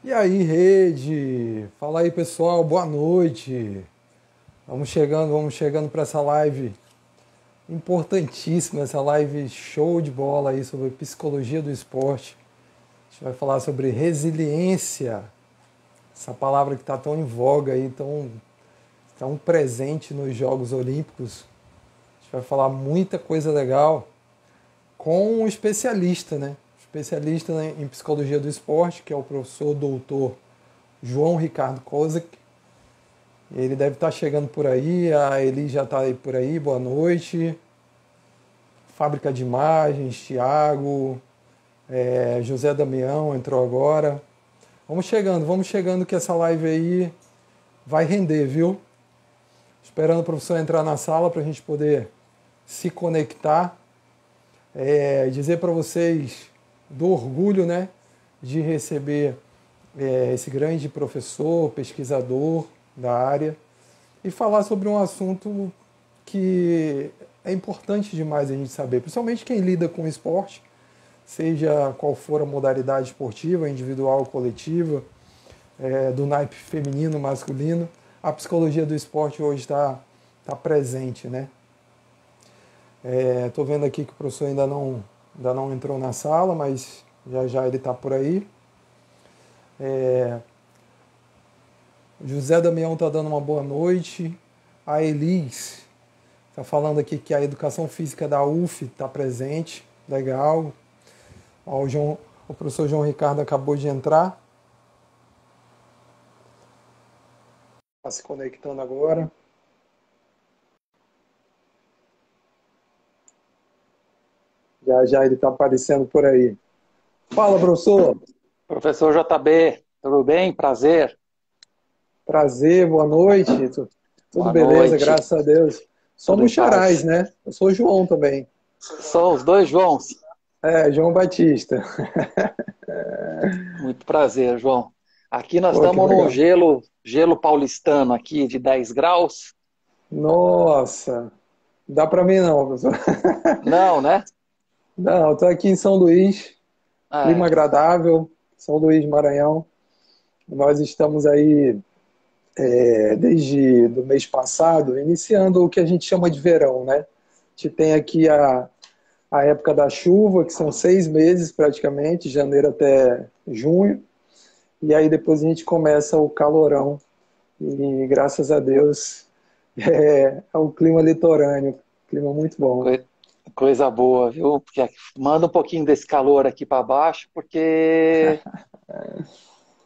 E aí, rede? Fala aí, pessoal, boa noite. Vamos chegando para essa live importantíssima, essa live show de bola aí sobre psicologia do esporte. A gente vai falar sobre resiliência, essa palavra que está tão em voga aí, tão presente nos Jogos Olímpicos. A gente vai falar muita coisa legal com um especialista, né? Especialista em psicologia do esporte, que é o professor doutor João Ricardo Kozak. Ele deve estar chegando por aí, a Eli já está aí por aí, boa noite. Fábrica de Imagens, Thiago, José Damião entrou agora. Vamos chegando que essa live aí vai render, viu? Esperando o professor entrar na sala para a gente poder se conectar. Dizer para vocês do orgulho, né, de receber esse grande professor, pesquisador da área e falar sobre um assunto que é importante demais a gente saber, principalmente quem lida com esporte, seja qual for a modalidade esportiva, individual ou coletiva, do naipe feminino, masculino, a psicologia do esporte hoje está presente, né? Estou vendo aqui que o professor ainda não entrou na sala, mas já ele está por aí. José Damião está dando uma boa noite. A Elis está falando aqui que a educação física da UF está presente. Legal. O professor João Ricardo acabou de entrar. Está se conectando agora. Já ele está aparecendo por aí. Fala, professor. Professor JB, tudo bem? Prazer. Prazer, boa noite. Tudo Boa beleza, noite. graças a Deus. Tudo em Somos charais, paz. né? Eu sou João também. São os dois Joãos. João Batista. Muito prazer, João. Aqui nós Pô, que estamos num legal. gelo paulistano aqui de 10 graus. Nossa, dá para mim não, professor. Não, né? Não, estou aqui em São Luís, clima É, agradável, São Luís, Maranhão. Nós estamos aí desde do mês passado, iniciando o que a gente chama de verão, né? A gente tem aqui a época da chuva, que são 6 meses praticamente, janeiro até junho, e aí depois a gente começa o calorão, e graças a Deus é um clima litorâneo, clima muito bom. coi- coisa boa, viu? Porque manda um pouquinho desse calor aqui para baixo, porque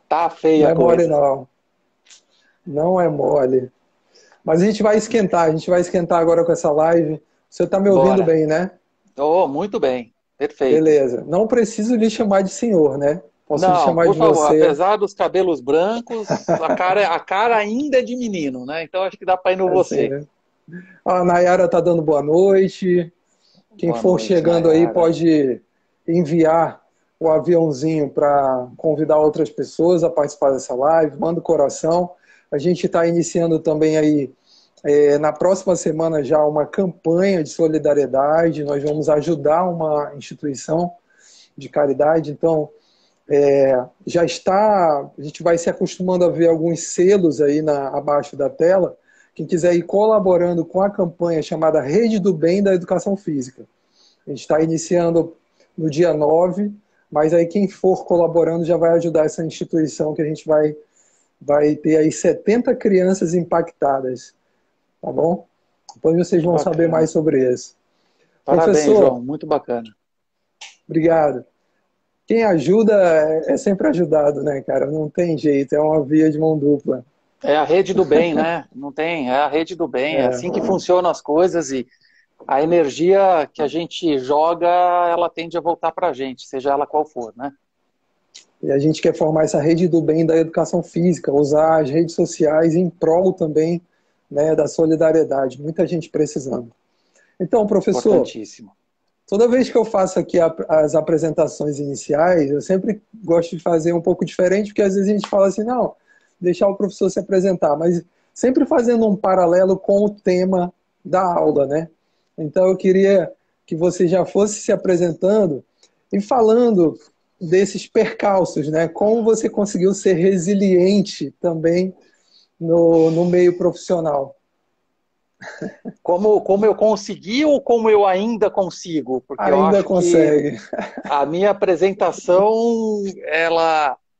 tá Não feia a é mole coisa. não, não é mole. Mas a gente vai esquentar agora com essa live. Você está me ouvindo Bora. bem, né? Oh, muito bem. Perfeito. Beleza. Não preciso lhe chamar de senhor, né? Posso lhe Não, chamar por de favor, você. apesar dos cabelos brancos, a cara ainda é de menino, né? Então acho que dá para ir no Assim, você. né? A Nayara está dando boa noite. Quem Boa for noite, chegando aí Nayara. pode enviar o aviãozinho para convidar outras pessoas a participar dessa live. Manda o coração. A gente está iniciando também aí, na próxima semana já, uma campanha de solidariedade. Nós vamos ajudar uma instituição de caridade. Então, já está, a gente vai se acostumando a ver alguns selos aí abaixo da tela. Quem quiser ir colaborando com a campanha chamada Rede do Bem da Educação Física. A gente está iniciando no dia 9, mas aí quem for colaborando já vai ajudar essa instituição que a gente vai ter aí 70 crianças impactadas, tá bom? Depois vocês Que vão saber mais bacana. sobre isso. Parabéns, Professor, João. Muito bacana. obrigado. Quem ajuda é sempre ajudado, né, cara? Não tem jeito, é uma via de mão dupla. É a rede do bem, né? Não tem, é a rede do bem. É assim que funcionam as coisas e a energia que a gente joga, ela tende a voltar para a gente, seja ela qual for, né? E a gente quer formar essa rede do bem da educação física, usar as redes sociais em prol também, né, da solidariedade. Muita gente precisando. Então, professor, Importantíssimo. toda vez que eu faço aqui as apresentações iniciais, eu sempre gosto de fazer um pouco diferente, porque às vezes a gente fala assim, não, deixar o professor se apresentar, mas sempre fazendo um paralelo com o tema da aula, né? Então eu queria que você já fosse se apresentando e falando desses percalços, né? Como você conseguiu ser resiliente também no meio profissional? Como eu consegui ou como eu ainda consigo? Porque eu Ainda acho que consegue. a minha apresentação,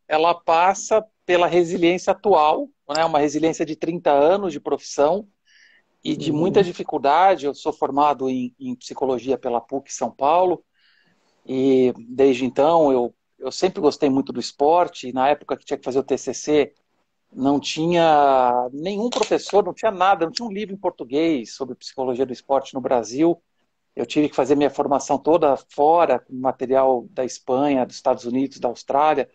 ela passa pela resiliência atual, né? Uma resiliência de 30 anos de profissão e de muita Uhum. dificuldade. Eu sou formado em psicologia pela PUC São Paulo e desde então eu sempre gostei muito do esporte. Na época que tinha que fazer o TCC, não tinha nenhum professor, não tinha nada, não tinha um livro em português sobre psicologia do esporte no Brasil. Eu tive que fazer minha formação toda fora, com material da Espanha, dos Estados Unidos, da Austrália.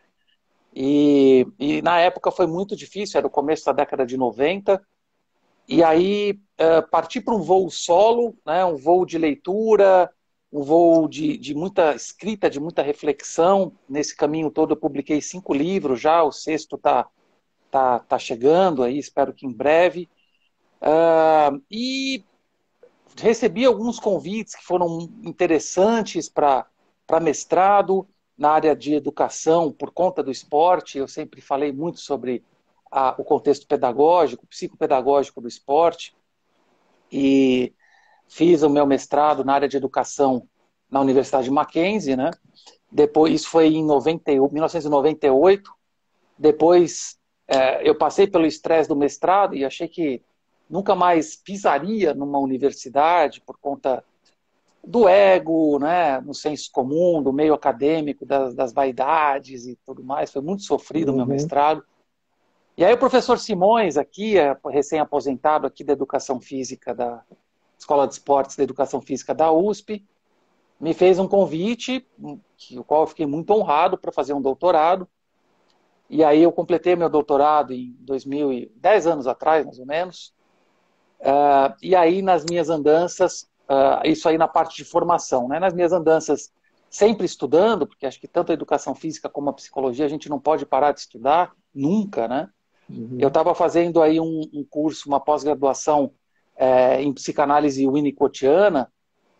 E na época foi muito difícil, era o começo da década de 90. E aí parti para um voo solo, né, um voo de leitura, um voo de muita escrita, de muita reflexão. Nesse caminho todo eu publiquei 5 livros já, o sexto tá chegando aí, espero que em breve. E recebi alguns convites que foram interessantes para mestrado na área de educação por conta do esporte. Eu sempre falei muito sobre o contexto pedagógico, psicopedagógico do esporte e fiz o meu mestrado na área de educação na Universidade Mackenzie, né? Depois, isso foi em 1998. Depois eu passei pelo estresse do mestrado e achei que nunca mais pisaria numa universidade por conta do ego, né, no senso comum, do meio acadêmico, das vaidades e tudo mais. Foi muito sofrido o meu Uhum. mestrado. E aí o professor Simões, aqui, recém-aposentado aqui da Educação Física, da Escola de Esportes da Educação Física da USP, me fez um convite, o qual eu fiquei muito honrado para fazer um doutorado. E aí eu completei meu doutorado em 10 anos atrás, mais ou menos. E aí nas minhas andanças, isso aí na parte de formação, né? Nas minhas andanças, sempre estudando, porque acho que tanto a educação física como a psicologia, a gente não pode parar de estudar, nunca, né? Eu Uhum. estava fazendo aí um curso, uma pós-graduação em psicanálise winnicottiana,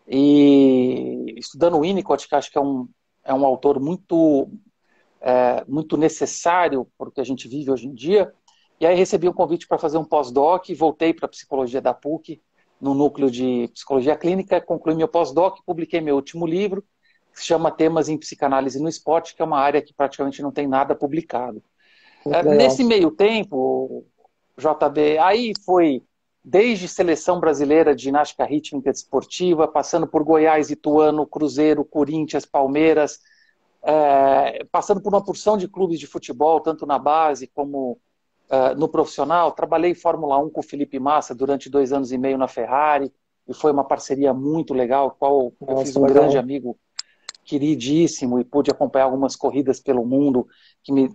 e estudando Winnicott, que acho que é um autor muito necessário para o que a gente vive hoje em dia. E aí recebi um convite para fazer um pós-doc, voltei para a psicologia da PUC, no núcleo de psicologia clínica, concluí meu pós-doc, publiquei meu último livro, que se chama Temas em Psicanálise no Esporte, que é uma área que praticamente não tem nada publicado. Muito legal. Nesse meio tempo, JB, aí foi desde seleção brasileira de ginástica rítmica desportiva, passando por Goiás, Ituano, Cruzeiro, Corinthians, Palmeiras, passando por uma porção de clubes de futebol, tanto na base como no profissional. Trabalhei em Fórmula 1 com o Felipe Massa durante 2 anos e meio na Ferrari, e foi uma parceria muito legal, qual eu fiz Nossa, um grande legal. amigo queridíssimo e pude acompanhar algumas corridas pelo mundo, que me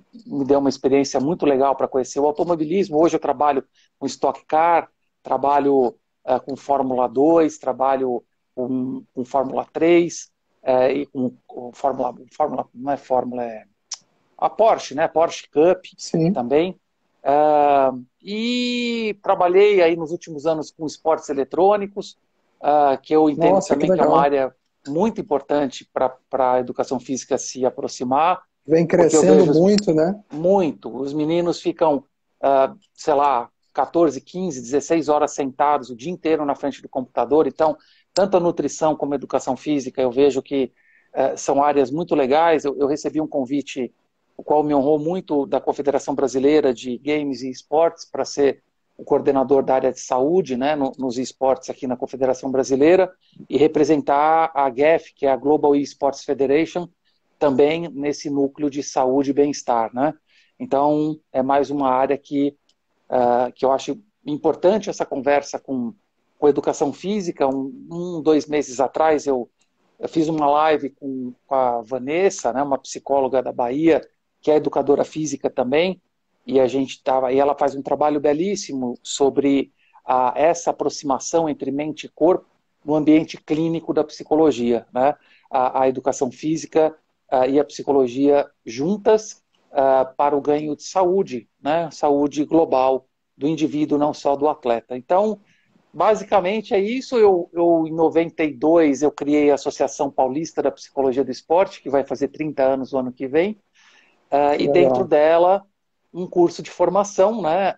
deu uma experiência muito legal para conhecer o automobilismo. Hoje eu trabalho com Stock Car, trabalho com Fórmula 2, trabalho com Fórmula 3, e com Fórmula, não é Fórmula, é a Porsche, né? Porsche Cup Sim. também. E trabalhei aí nos últimos anos com esportes eletrônicos, que eu entendo Nossa, que também que é uma legal. área muito importante para a educação física se aproximar, Vem porque eu crescendo vejo muito, né? muito, os meninos ficam, sei lá, 14, 15, 16 horas sentados o dia inteiro na frente do computador. Então, tanto a nutrição como a educação física, eu vejo que são áreas muito legais. Eu recebi um convite, o qual me honrou muito, da Confederação Brasileira de Games e Esportes, para ser o coordenador da área de saúde, né, nos esportes aqui na Confederação Brasileira, e representar a GEF, que é a Global Esports Federation, também nesse núcleo de saúde e bem-estar, né? Então, é mais uma área que eu acho importante essa conversa com educação física. 2 meses atrás, eu fiz uma live com a Vanessa, né, uma psicóloga da Bahia, que é educadora física também, e e ela faz um trabalho belíssimo sobre essa aproximação entre mente e corpo no ambiente clínico da psicologia, né? A educação física e a psicologia juntas para o ganho de saúde, né? Saúde global do indivíduo, não só do atleta. Então, Basicamente é isso. Em 92, eu criei a Associação Paulista da Psicologia do Esporte, que vai fazer 30 anos o ano que vem. E dentro Legal. dela, um curso de formação, né,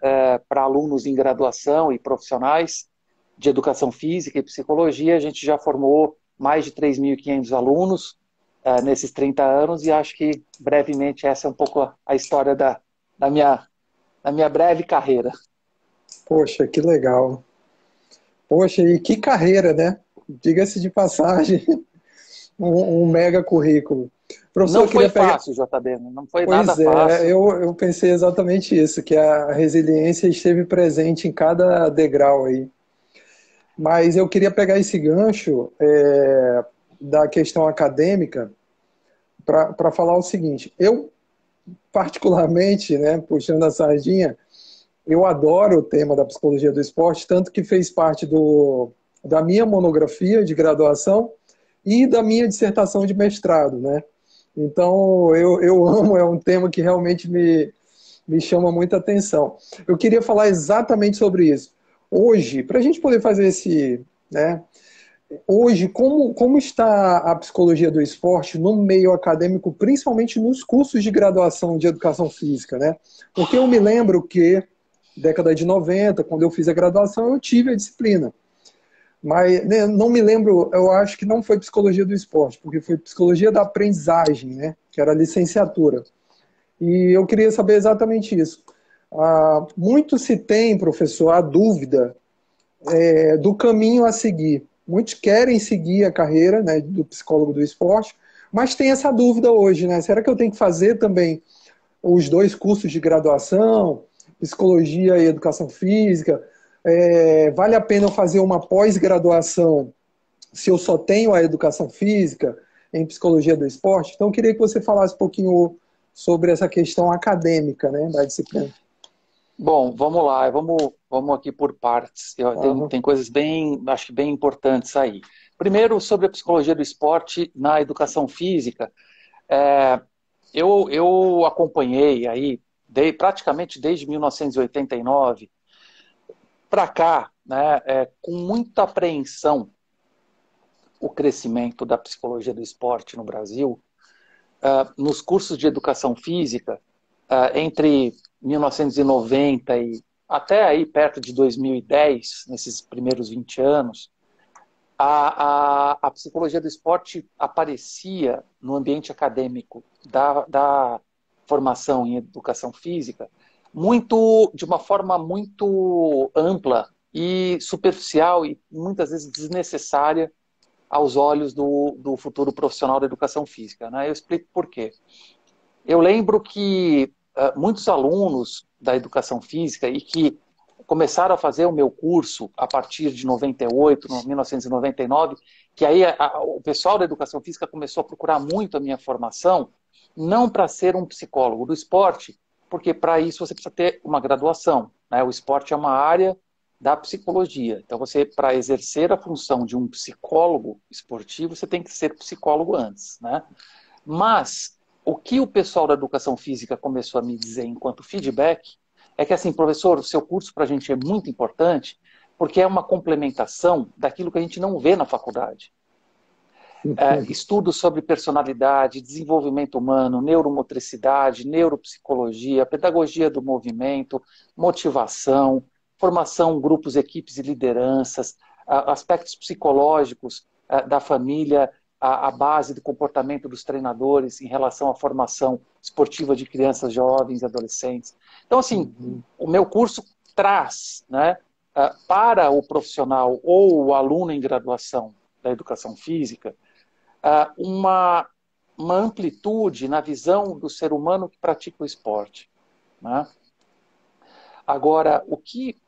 para alunos em graduação e profissionais de educação física e psicologia. A gente já formou mais de 3.500 alunos nesses 30 anos e acho que brevemente essa é um pouco a história da minha, da minha breve carreira. Poxa, que legal. Poxa, e que carreira, né? Diga-se de passagem, um mega currículo. Professor, Não eu queria foi pegar. fácil, JB, não foi nada Pois é, fácil. eu pensei exatamente isso, que a resiliência esteve presente em cada degrau aí. Mas eu queria pegar esse gancho da questão acadêmica para falar o seguinte. Eu, particularmente, né, puxando a sardinha, eu adoro o tema da psicologia do esporte, tanto que fez parte da minha monografia de graduação e da minha dissertação de mestrado, né? Então, eu amo, é um tema que realmente me chama muita atenção. Eu queria falar exatamente sobre isso. Hoje, para a gente poder fazer né? Hoje, como está a psicologia do esporte no meio acadêmico, principalmente nos cursos de graduação de educação física, né? Porque eu me lembro que, década de 90, quando eu fiz a graduação, eu tive a disciplina. Mas né, não me lembro, eu acho que não foi psicologia do esporte, porque foi psicologia da aprendizagem, né? Que era a licenciatura. E eu queria saber exatamente isso. Muito se tem, professor, a dúvida do caminho a seguir. Muitos querem seguir a carreira, né, do psicólogo do esporte, mas tem essa dúvida hoje, né? Será que eu tenho que fazer também os dois cursos de graduação, psicologia e educação física? Vale a pena eu fazer uma pós-graduação se eu só tenho a educação física em psicologia do esporte? Então, eu queria que você falasse um pouquinho sobre essa questão acadêmica, né, da disciplina. Bom, vamos lá, vamos aqui por partes. Aham. Tem coisas bem, acho que bem importantes aí. Primeiro, sobre a psicologia do esporte na educação física. É, eu acompanhei aí, praticamente desde 1989 para cá, né, com muita apreensão, o crescimento da psicologia do esporte no Brasil. Nos cursos de educação física, entre 1990 e até aí perto de 2010, nesses primeiros 20 anos, a psicologia do esporte aparecia no ambiente acadêmico da formação em educação física de uma forma muito ampla e superficial e muitas vezes desnecessária aos olhos do futuro profissional da educação física. Né? Eu explico por quê. Eu lembro que muitos alunos da educação física e que começaram a fazer o meu curso a partir de 98, 1999, que aí o pessoal da educação física começou a procurar muito a minha formação, não para ser um psicólogo do esporte, porque para isso você precisa ter uma graduação. Né? O esporte é uma área da psicologia. Então, você, para exercer a função de um psicólogo esportivo, você tem que ser psicólogo antes. Né? Mas o que o pessoal da educação física começou a me dizer enquanto feedback é que, assim, professor, o seu curso para a gente é muito importante porque é uma complementação daquilo que a gente não vê na faculdade. Estudos sobre personalidade, desenvolvimento humano, neuromotricidade, neuropsicologia, pedagogia do movimento, motivação, formação, grupos, equipes e lideranças, aspectos psicológicos da família, a base do comportamento dos treinadores em relação à formação esportiva de crianças, jovens e adolescentes. Então, assim, o meu curso traz, né, para o profissional ou o aluno em graduação da educação física, uma, uma amplitude na visão do ser humano que pratica o esporte. Né? Agora, o que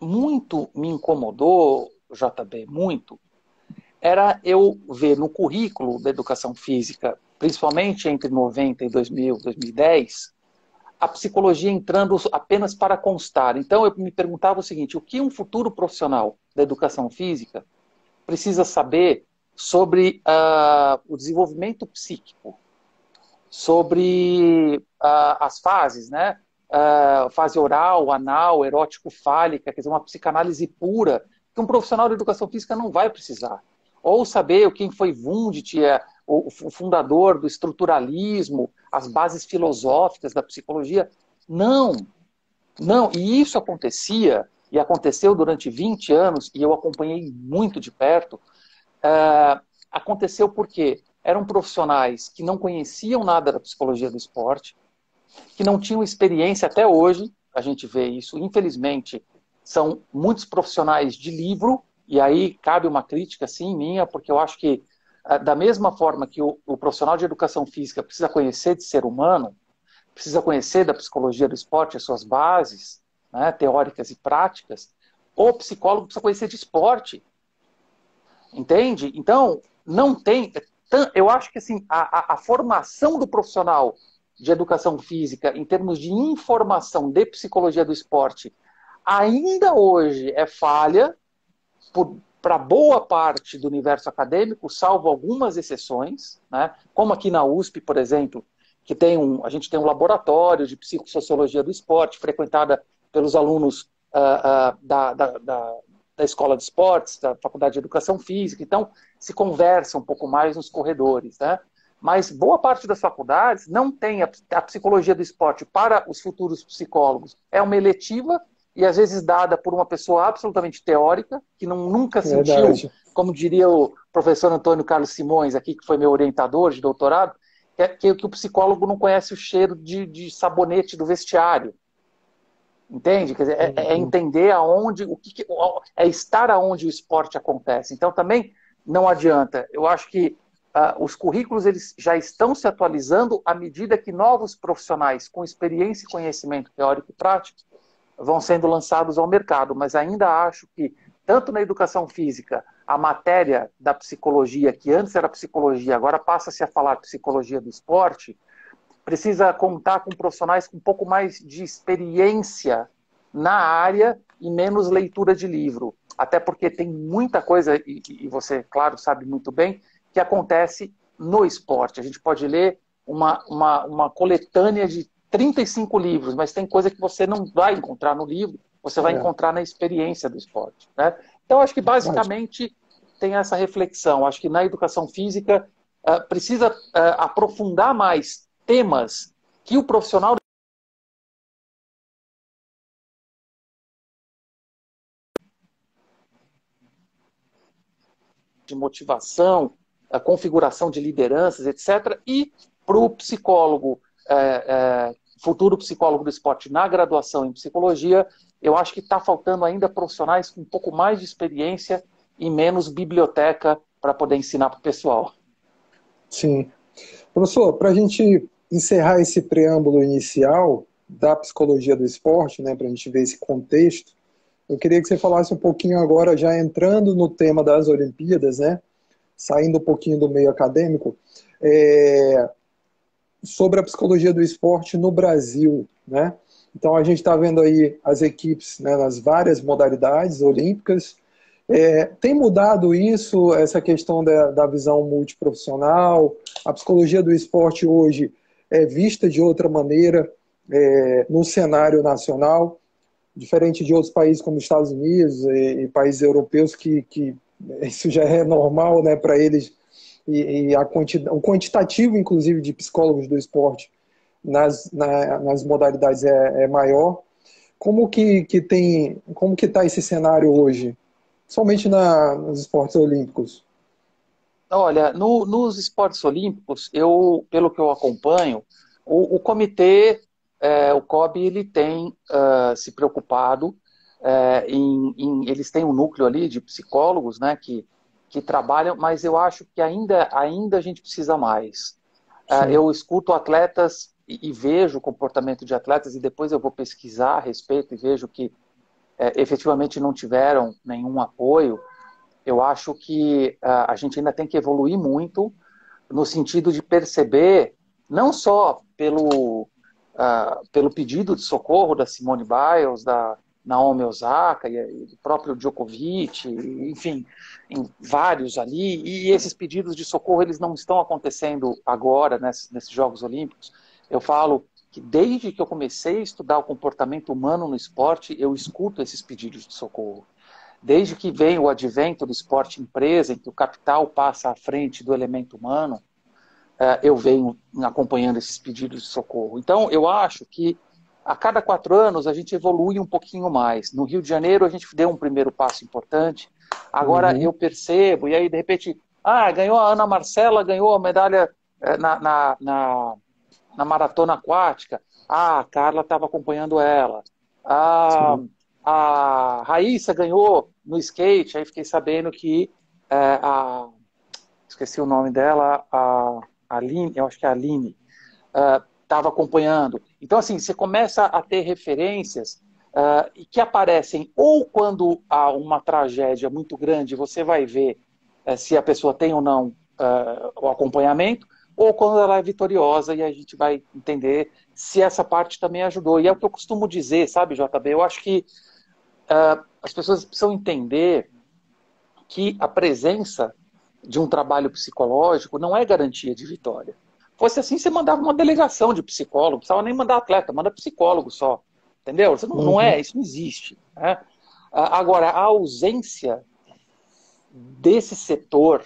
muito me incomodou, JB, muito, era eu ver no currículo da educação física, principalmente entre 90 e 2000, 2010, a psicologia entrando apenas para constar. Então, eu me perguntava o seguinte, o que um futuro profissional da educação física precisa saber sobre o desenvolvimento psíquico, sobre as fases, né? Fase oral, anal, erótico-fálica, quer dizer, uma psicanálise pura. que um profissional de educação física não vai precisar. Ou saber quem foi Wundt, o fundador do estruturalismo, as bases filosóficas da psicologia. Não, não. E isso acontecia, e aconteceu durante 20 anos, e eu acompanhei muito de perto. Aconteceu porque eram profissionais que não conheciam nada da psicologia do esporte, que não tinham experiência até hoje, a gente vê isso, infelizmente, são muitos profissionais de livro, e aí cabe uma crítica, sim, minha, porque eu acho que, da mesma forma que o profissional de educação física precisa conhecer de ser humano, precisa conhecer da psicologia do esporte, as suas bases, né, teóricas e práticas, o psicólogo precisa conhecer de esporte, entende? Então, não tem... Eu acho que assim, a formação do profissional de educação física, em termos de informação de psicologia do esporte, ainda hoje é falha para boa parte do universo acadêmico, salvo algumas exceções, né? Como aqui na USP, por exemplo, que a gente tem um laboratório de psicossociologia do esporte, frequentada pelos alunos da Escola de Esportes, da Faculdade de Educação Física, então se conversa um pouco mais nos corredores, né? Mas boa parte das faculdades não tem a psicologia do esporte para os futuros psicólogos. É uma eletiva e às vezes dada por uma pessoa absolutamente teórica, que nunca sentiu, como diria o professor Antônio Carlos Simões, aqui, que foi meu orientador de doutorado, que o psicólogo não conhece o cheiro de sabonete do vestiário. Entende? Quer dizer, é entender aonde, é estar aonde o esporte acontece. Então também não adianta. Eu acho que os currículos eles já estão se atualizando à medida que novos profissionais com experiência e conhecimento teórico e prático vão sendo lançados ao mercado, mas ainda acho que, tanto na educação física, a matéria da psicologia, que antes era psicologia, agora passa-se a falar psicologia do esporte, precisa contar com profissionais com um pouco mais de experiência na área e menos leitura de livro. Até porque tem muita coisa, e você, claro, sabe muito bem, que acontece no esporte. A gente pode ler uma coletânea de 35 livros, mas tem coisa que você não vai encontrar no livro, você vai encontrar na experiência do esporte, né? Então, acho que basicamente tem essa reflexão. Acho que na educação física precisa aprofundar mais temas que o profissional de motivação, a configuração de lideranças, etc., e para o psicólogo, futuro psicólogo do esporte na graduação em psicologia, eu acho que está faltando ainda profissionais com um pouco mais de experiência e menos biblioteca para poder ensinar para o pessoal. Sim. Professor, para a gente encerrar esse preâmbulo inicial da psicologia do esporte, né, para a gente ver esse contexto, eu queria que você falasse um pouquinho agora, já entrando no tema das Olimpíadas, né, saindo um pouquinho do meio acadêmico, sobre a psicologia do esporte no Brasil, né? Então a gente está vendo aí as equipes, né, nas várias modalidades olímpicas. Tem mudado isso, essa questão da visão multiprofissional? A psicologia do esporte hoje é vista de outra maneira no cenário nacional, diferente de outros países como Estados Unidos e países europeus que isso já é normal, né, para eles, e o quantitativo, inclusive, de psicólogos do esporte nas modalidades é maior. Como que está esse cenário hoje, somente nos esportes olímpicos? Olha, nos esportes olímpicos, pelo que eu acompanho, o comitê, o COB, ele tem se preocupado eles têm um núcleo ali de psicólogos, né, que trabalham, mas eu acho que ainda a gente precisa mais. Eu escuto atletas e vejo o comportamento de atletas, e depois eu vou pesquisar a respeito e vejo que efetivamente não tiveram nenhum apoio. Eu acho que a gente ainda tem que evoluir muito no sentido de perceber, não só pelo pedido de socorro da Simone Biles, da Naomi Osaka e do próprio Djokovic, enfim, em vários ali, e esses pedidos de socorro eles não estão acontecendo agora nesses Jogos Olímpicos. Eu falo que desde que eu comecei a estudar o comportamento humano no esporte, eu escuto esses pedidos de socorro. Desde que vem o advento do esporte empresa, em que o capital passa à frente do elemento humano, eu venho acompanhando esses pedidos de socorro. Então, eu acho que a cada 4 anos a gente evolui um pouquinho mais. No Rio de Janeiro a gente deu um primeiro passo importante. Agora eu percebo, e aí de repente, ganhou a Ana Marcela, ganhou a medalha na maratona aquática. A Carla estava acompanhando ela. A Raíssa ganhou no skate, aí fiquei sabendo que esqueci o nome dela, a Aline, eu acho que é a Aline, estava acompanhando. Então, assim, você começa a ter referências que aparecem ou quando há uma tragédia muito grande, você vai ver se a pessoa tem ou não o acompanhamento, ou quando ela é vitoriosa e a gente vai entender se essa parte também ajudou. E é o que eu costumo dizer, sabe, JB? Eu acho que as pessoas precisam entender que a presença de um trabalho psicológico não é garantia de vitória. Fosse assim, você mandava uma delegação de psicólogo, não precisava nem mandar atleta, manda psicólogo só. Entendeu? Não é, isso não existe. Né? Agora, a ausência desse setor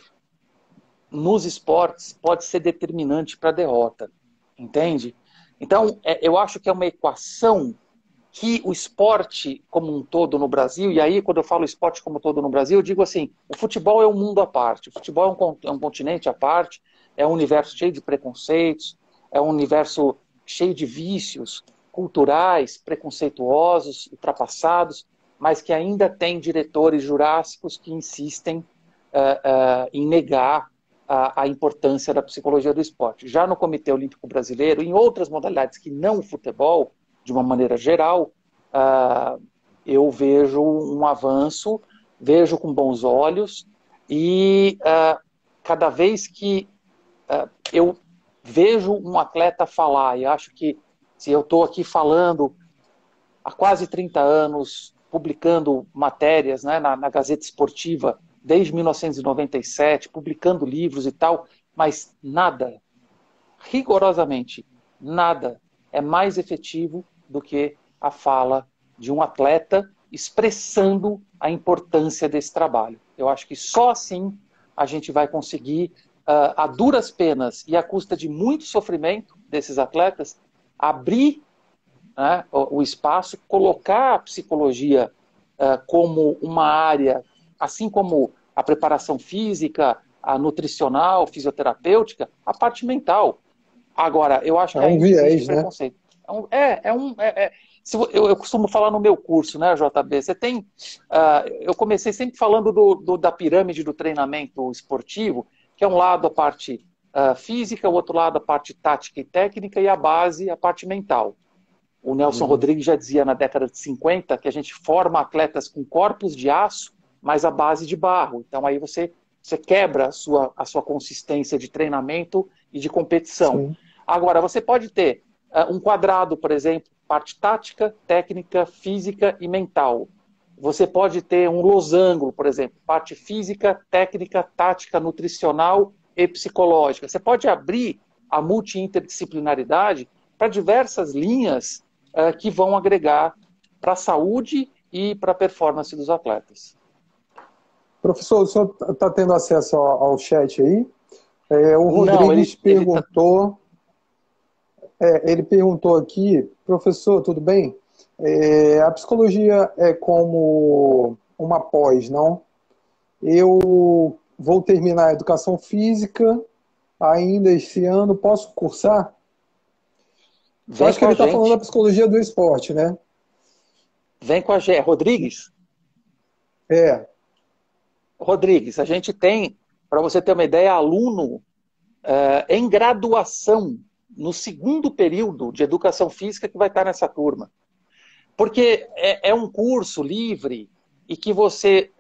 nos esportes pode ser determinante para a derrota. Entende? Então, eu acho que é uma equação que o esporte como um todo no Brasil, e aí quando eu falo esporte como um todo no Brasil, eu digo assim, o futebol é um mundo à parte, o futebol é um continente à parte, é um universo cheio de preconceitos, é um universo cheio de vícios culturais, preconceituosos, ultrapassados, mas que ainda tem diretores jurássicos que insistem em negar a importância da psicologia do esporte. Já no Comitê Olímpico Brasileiro, em outras modalidades que não o futebol, de uma maneira geral, eu vejo um avanço, vejo com bons olhos, e cada vez que eu vejo um atleta falar, e acho que se eu estou aqui falando há quase 30 anos, publicando matérias, né, na Gazeta Esportiva, desde 1997, publicando livros e tal, mas nada, rigorosamente nada, é mais efetivo do que a fala de um atleta expressando a importância desse trabalho. Eu acho que só assim a gente vai conseguir, a duras penas e à custa de muito sofrimento desses atletas, abrir, né, o espaço, colocar a psicologia como uma área, assim como a preparação física, a nutricional, fisioterapêutica, a parte mental. Agora, eu acho que ainda existe preconceito. Eu costumo falar no meu curso, né, JB? Você tem. Eu comecei sempre falando da pirâmide do treinamento esportivo, que é um lado a parte física, o outro lado a parte tática e técnica, e a base a parte mental. O Nelson Rodrigues já dizia na década de 50 que a gente forma atletas com corpos de aço, mas a base de barro. Então aí você quebra a sua consistência de treinamento e de competição. Sim. Agora, você pode ter um quadrado, por exemplo, parte tática, técnica, física e mental. Você pode ter um losango, por exemplo, parte física, técnica, tática, nutricional e psicológica. Você pode abrir a multi-interdisciplinaridade para diversas linhas que vão agregar para a saúde e para a performance dos atletas. Professor, o senhor está tendo acesso ao chat aí? O Rodrigues perguntou... ele perguntou aqui, professor, tudo bem? A psicologia é como uma pós, não? Eu vou terminar a educação física ainda esse ano, posso cursar? Eu acho que ele está falando da psicologia do esporte, né? Vem com a gente. Rodrigues? Rodrigues, a gente tem, para você ter uma ideia, aluno em graduação, no segundo período de educação física que vai estar nessa turma. Porque é um curso livre e que você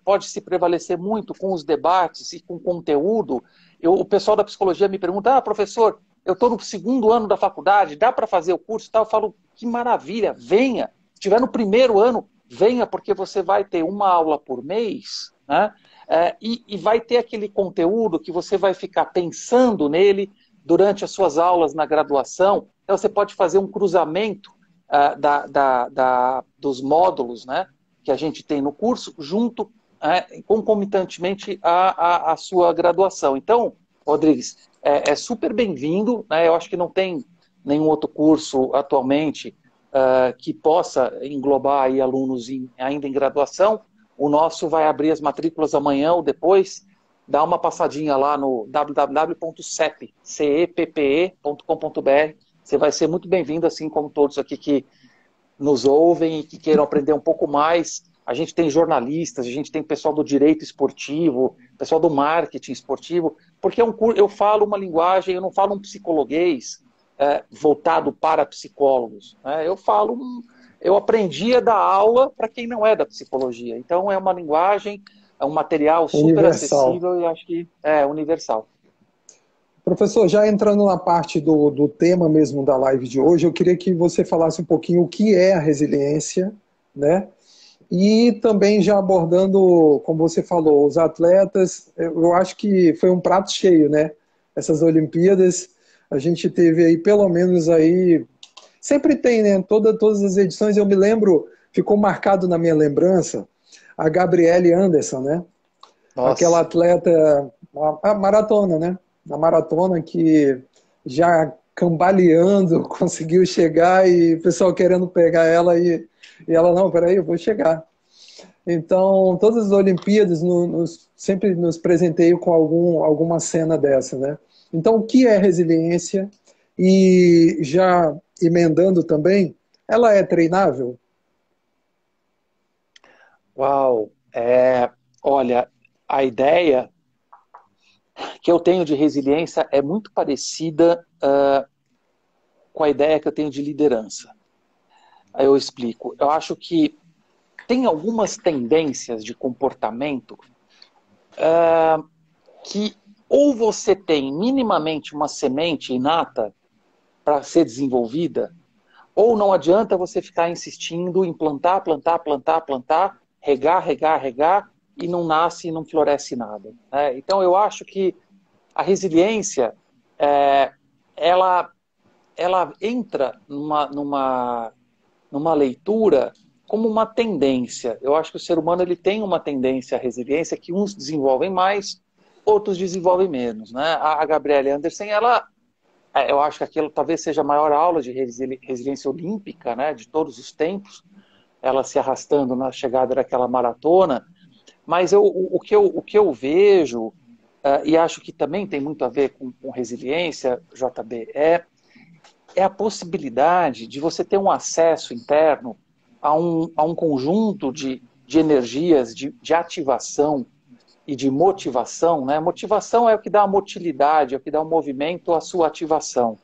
pode se prevalecer muito com os debates e com o conteúdo. O pessoal da psicologia me pergunta, professor, eu estou no segundo ano da faculdade, dá para fazer o curso e tal? Eu falo, que maravilha, venha. Se estiver no primeiro ano, venha, porque você vai ter uma aula por mês, né? E vai ter aquele conteúdo que você vai ficar pensando nele durante as suas aulas na graduação. Então você pode fazer um cruzamento dos módulos, né? que a gente tem no curso, junto, concomitantemente à sua graduação. Então, Rodrigues, é super bem-vindo, né? Eu acho que não tem nenhum outro curso atualmente que possa englobar aí alunos ainda em graduação. O nosso vai abrir as matrículas amanhã ou depois. Dá uma passadinha lá no www.ceppe.com.br. Você vai ser muito bem-vindo, assim como todos aqui que nos ouvem e que queiram aprender um pouco mais. A gente tem jornalistas, a gente tem pessoal do direito esportivo, pessoal do marketing esportivo, porque eu falo uma linguagem, eu não falo um psicologuês voltado para psicólogos. Né? Eu aprendi a dar aula para quem não é da psicologia. Então é uma linguagem, é um material super Universal. acessível e acho que é universal. Professor, já entrando na parte do tema mesmo da live de hoje, eu queria que você falasse um pouquinho o que é a resiliência, né? E também já abordando, como você falou, os atletas, eu acho que foi um prato cheio, né? Essas Olimpíadas, a gente teve aí pelo menos aí, sempre tem, né? Todas as edições, eu me lembro, ficou marcado na minha lembrança, a Gabriele Anderson, né? Aquela Nossa. atleta, a maratona, né? A maratona que já cambaleando conseguiu chegar e o pessoal querendo pegar ela e ela, não, peraí, eu vou chegar. Então, todas as Olimpíadas sempre nos presenteio com alguma cena dessa, né? Então, o que é resiliência? E já emendando também, ela é treinável? Uau! Olha, a ideia que eu tenho de resiliência é muito parecida com a ideia que eu tenho de liderança. Aí eu explico. Eu acho que tem algumas tendências de comportamento que ou você tem minimamente uma semente inata para ser desenvolvida, ou não adianta você ficar insistindo em plantar, plantar, plantar, plantar, regar, regar, regar, e não nasce e não floresce nada. Né? Então eu acho que a resiliência, ela, ela entra numa leitura como uma tendência. Eu acho que o ser humano ele tem uma tendência à resiliência que uns desenvolvem mais, outros desenvolvem menos. Né? A Gabriele Anderson, eu acho que aquilo talvez seja a maior aula de resiliência olímpica, né, de todos os tempos, ela se arrastando na chegada daquela maratona. Mas o que eu vejo, e acho que também tem muito a ver com resiliência, JB, é a possibilidade de você ter um acesso interno a um conjunto de energias, de ativação e de motivação. Né? Motivação é o que dá a motilidade, é o que dá o movimento à sua ativação.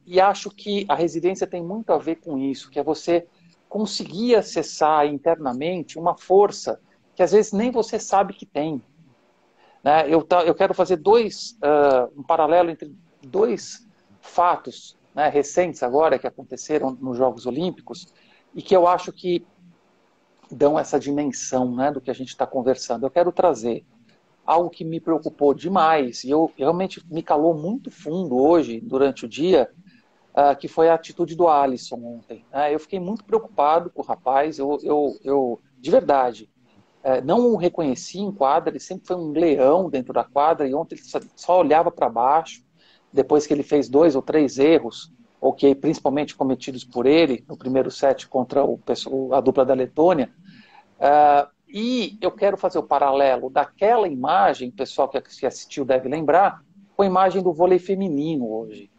E acho que a resiliência tem muito a ver com isso, que é você conseguir acessar internamente uma força que às vezes nem você sabe que tem. Né? Eu quero fazer um paralelo entre dois fatos, né, recentes agora, que aconteceram nos Jogos Olímpicos, e que eu acho que dão essa dimensão, né, do que a gente está conversando. Eu quero trazer algo que me preocupou demais, e realmente me calou muito fundo hoje, durante o dia, que foi a atitude do Alisson ontem. Eu fiquei muito preocupado com o rapaz, de verdade, não o reconheci em quadra, ele sempre foi um leão dentro da quadra, e ontem ele só olhava para baixo, depois que ele fez 2 ou 3 erros, principalmente cometidos por ele, no primeiro set contra a dupla da Letônia. E eu quero fazer o paralelo daquela imagem, o pessoal que assistiu deve lembrar, com a imagem do vôlei feminino hoje,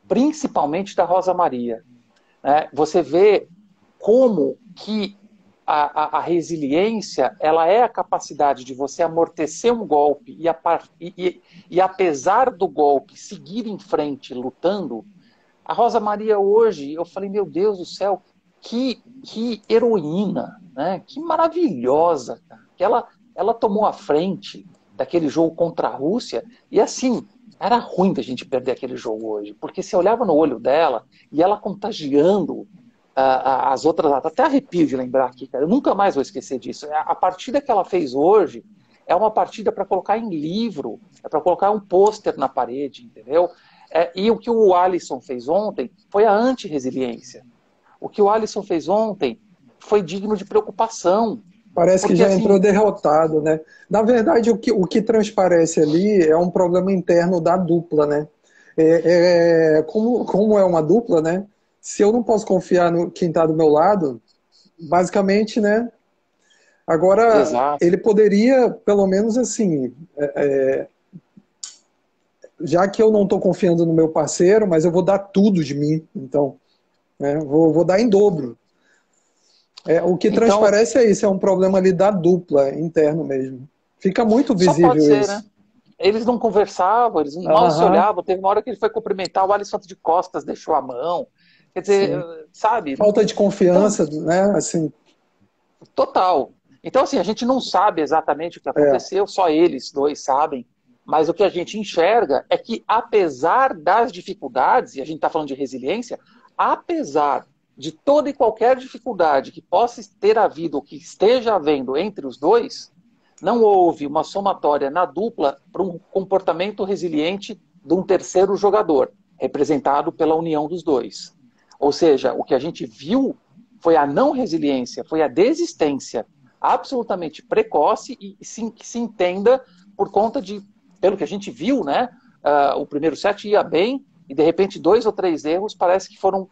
principalmente da Rosa Maria. Você vê como que a resiliência, ela é a capacidade de você amortecer um golpe e apesar do golpe, seguir em frente lutando. A Rosa Maria hoje, eu falei, meu Deus do céu, que heroína, né? Que maravilhosa, cara. Que ela tomou a frente daquele jogo contra a Rússia e assim, era ruim da gente perder aquele jogo hoje, porque você olhava no olho dela e ela contagiando as outras, até arrepio de lembrar aqui, cara. Eu nunca mais vou esquecer disso. A partida que ela fez hoje é uma partida para colocar em livro, é para colocar um pôster na parede, entendeu? E o que o Alisson fez ontem foi a anti-resiliência. O que o Alisson fez ontem foi digno de preocupação. Parece que Porque, já assim, entrou derrotado, né? Na verdade, o que transparece ali é um problema interno da dupla, né? Como é uma dupla, né? Se eu não posso confiar no quem está do meu lado, basicamente, né? Agora, exato. ele poderia, pelo menos assim, já que eu não estou confiando no meu parceiro, mas eu vou dar tudo de mim, então, né? Vou dar em dobro. O que Então, transparece é isso, é um problema ali da dupla, interno mesmo. Fica muito só pode visível ser, né? isso. Eles não conversavam, eles mal se Aham, olhavam. Teve uma hora que ele foi cumprimentar, o Alisson de costas deixou a mão. Quer dizer, sim. sabe? Falta de Então, confiança, né? Assim, total. Então, assim, a gente não sabe exatamente o que é. aconteceu, só eles dois sabem. Mas o que a gente enxerga é que, apesar das dificuldades, e a gente está falando de resiliência, apesar de toda e qualquer dificuldade que possa ter havido ou que esteja havendo entre os dois, não houve uma somatória na dupla para um comportamento resiliente de um terceiro jogador, representado pela união dos dois. Ou seja, o que a gente viu foi a não resiliência, foi a desistência absolutamente precoce e que se entenda por conta de, pelo que a gente viu, né? O primeiro set ia bem e de repente 2 ou 3 erros parece que foram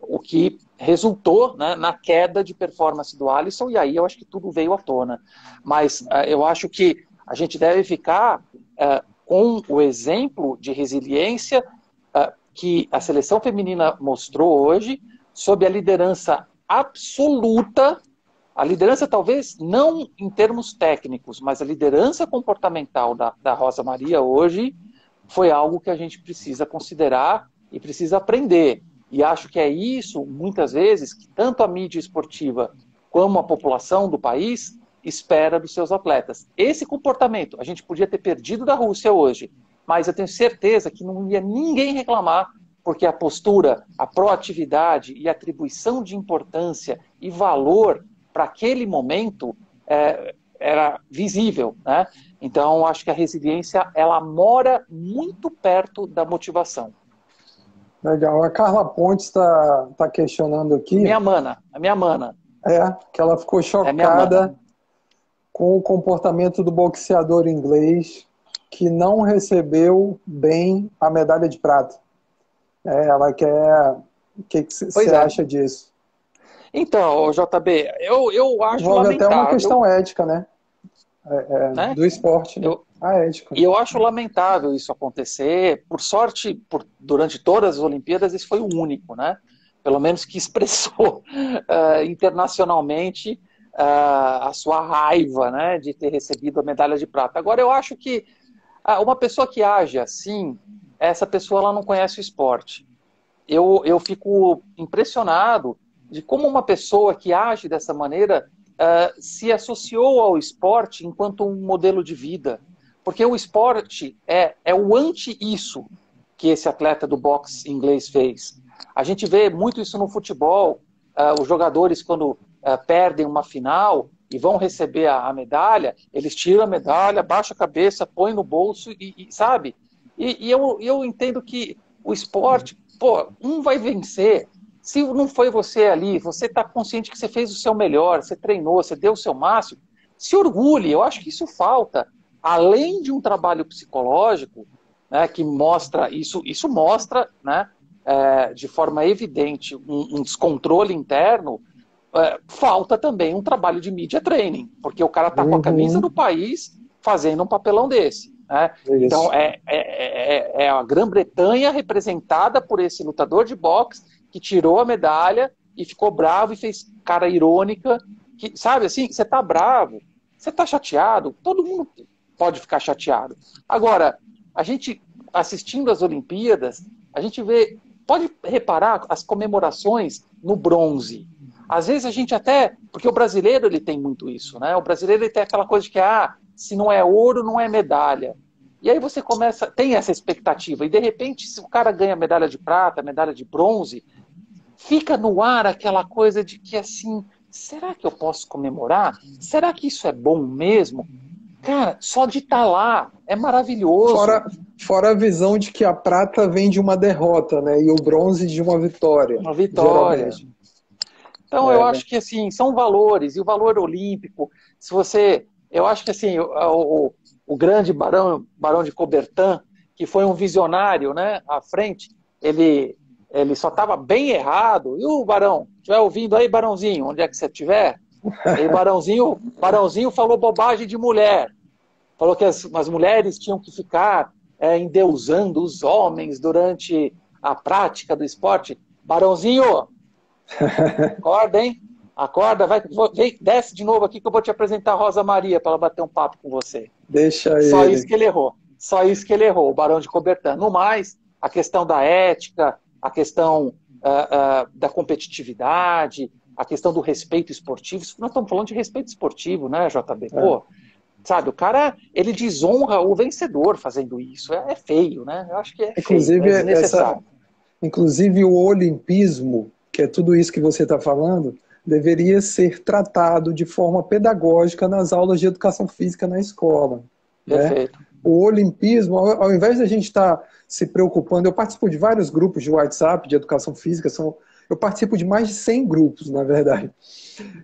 o que resultou, né, na queda de performance do Alisson, e aí eu acho que tudo veio à tona. Mas eu acho que a gente deve ficar com o exemplo de resiliência que a seleção feminina mostrou hoje, sob a liderança absoluta, a liderança talvez não em termos técnicos, mas a liderança comportamental da Rosa Maria hoje foi algo que a gente precisa considerar e precisa aprender. E acho que é isso, muitas vezes, que tanto a mídia esportiva como a população do país espera dos seus atletas. Esse comportamento, a gente podia ter perdido da Rússia hoje, mas eu tenho certeza que não ia ninguém reclamar, porque a postura, a proatividade e a atribuição de importância e valor para aquele momento era visível, né? Então, acho que a resiliência, ela mora muito perto da motivação. Legal. A Carla Pontes está questionando aqui, A minha mana, que ela ficou é minha mana. chocada com o comportamento do boxeador inglês que não recebeu bem a medalha de prata. Ela quer. O que você Pois é. acha disso? Então, JB, eu acho Envolve até uma lamentável, questão ética, né? né? Do esporte, né? Eu, A ética. e eu acho lamentável isso acontecer. Por sorte, durante todas as Olimpíadas, esse foi o único, né? Pelo menos que expressou internacionalmente a sua raiva, né, de ter recebido a medalha de prata. Agora, eu acho que uma pessoa que age assim, essa pessoa ela não conhece o esporte. Eu fico impressionado de como uma pessoa que age dessa maneira se associou ao esporte enquanto um modelo de vida. Porque o esporte é o anti-isso que esse atleta do boxe inglês fez. A gente vê muito isso no futebol. Os jogadores, quando perdem uma final e vão receber a medalha, eles tiram a medalha, baixam a cabeça, põem no bolso e sabe? E eu entendo que o esporte, pô, um vai vencer. Se não foi você ali, você está consciente que você fez o seu melhor, você treinou, você deu o seu máximo, se orgulhe. Eu acho que isso falta. Além de um trabalho psicológico, né, que mostra, isso mostra, né, de forma evidente, um descontrole interno, falta também um trabalho de media training, porque o cara está com a camisa Uhum, do país fazendo um papelão desse. Né? Então, isso. é a Grã-Bretanha representada por esse lutador de boxe que tirou a medalha e ficou bravo e fez cara irônica, que, sabe assim, você está bravo, você está chateado, todo mundo pode ficar chateado. Agora, a gente assistindo às Olimpíadas, a gente vê, pode reparar as comemorações no bronze. Às vezes a gente até, porque o brasileiro ele tem muito isso, né? O brasileiro ele tem aquela coisa de que se não é ouro, não é medalha. E aí você começa, tem essa expectativa, e de repente, se o cara ganha medalha de prata, medalha de bronze, fica no ar aquela coisa de que assim, será que eu posso comemorar? Será que isso é bom mesmo? Cara, só de estar lá é maravilhoso. Fora a visão de que a prata vem de uma derrota, né? E o bronze de uma vitória, Uma vitória. geralmente. Então, eu acho que, assim, são valores, e o valor olímpico, se você... Eu acho que, assim, o grande Barão de Coubertin, que foi um visionário, né, à frente, ele só estava bem errado. E o Barão, estiver ouvindo aí, Barãozinho, onde é que você estiver? E o Barãozinho falou bobagem de mulher. Falou que as mulheres tinham que ficar endeusando os homens durante a prática do esporte. Barãozinho, acorda, hein? Acorda, vem, desce de novo aqui que eu vou te apresentar a Rosa Maria para ela bater um papo com você. Deixa Só ele. isso que ele errou. Só isso que ele errou, o Barão de Coubertin. No mais, a questão da ética, a questão da competitividade, a questão do respeito esportivo. Nós estamos falando de respeito esportivo, né, JB? Pô, sabe, o cara, ele desonra o vencedor fazendo isso. É feio, né? Eu acho que é feio, é desnecessário. Inclusive o olimpismo, que é tudo isso que você está falando, deveria ser tratado de forma pedagógica nas aulas de educação física na escola. Perfeito. Né? O olimpismo, ao invés da gente estar se preocupando, eu participo de vários grupos de WhatsApp de educação física, eu participo de mais de 100 grupos, na verdade.